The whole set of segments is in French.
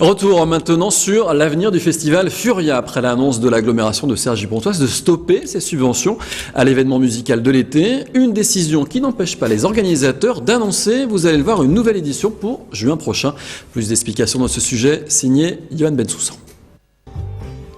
Retour maintenant sur l'avenir du festival Furia après l'annonce de l'agglomération de Cergy-Pontoise de stopper ses subventions à l'événement musical de l'été. Une décision qui n'empêche pas les organisateurs d'annoncer, vous allez le voir, une nouvelle édition pour juin prochain. Plus d'explications dans ce sujet, signé Yohan Bensoussan.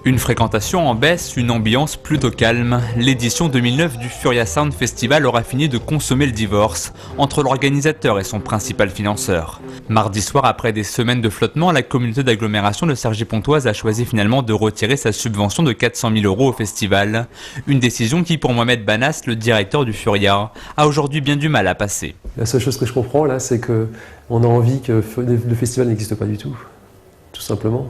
Une fréquentation en baisse, une ambiance plutôt calme. L'édition 2009 du Furia Sound Festival aura fini de consommer le divorce entre l'organisateur et son principal financeur. Mardi soir, après des semaines de flottement, la communauté d'agglomération de Cergy-Pontoise a choisi finalement de retirer sa subvention de 400 000 € au festival. Une décision qui, pour Mohamed Banas, le directeur du Furia, a aujourd'hui bien du mal à passer. La seule chose que je comprends là, c'est qu'on a envie que le festival n'existe pas du tout simplement.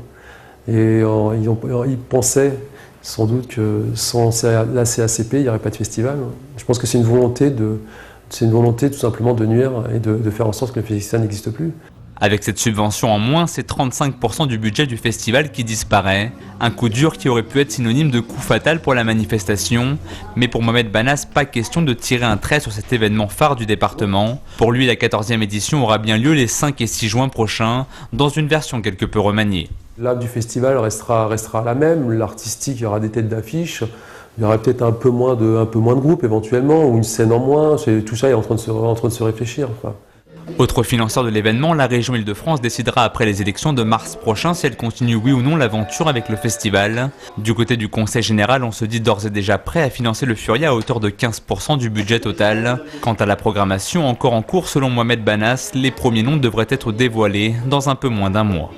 Et ils pensaient sans doute que sans la CACP, il n'y aurait pas de festival. Je pense que c'est une volonté tout simplement de nuire et de faire en sorte que le festival n'existe plus. Avec cette subvention en moins, c'est 35% du budget du festival qui disparaît. Un coup dur qui aurait pu être synonyme de coup fatal pour la manifestation. Mais pour Mohamed Banas, pas question de tirer un trait sur cet événement phare du département. Pour lui, la 14e édition aura bien lieu les 5 et 6 juin prochains, dans une version quelque peu remaniée. L'âme du festival restera la même, l'artistique, il y aura des têtes d'affiche, il y aura peut-être un peu moins de groupes éventuellement, ou une scène en moins, tout ça est en train de se réfléchir. Enfin. Autre financeur de l'événement, la région Île-de-France décidera après les élections de mars prochain si elle continue oui ou non l'aventure avec le festival. Du côté du Conseil général, on se dit d'ores et déjà prêt à financer le Furia à hauteur de 15% du budget total. Quant à la programmation, encore en cours selon Mohamed Banas, les premiers noms devraient être dévoilés dans un peu moins d'un mois.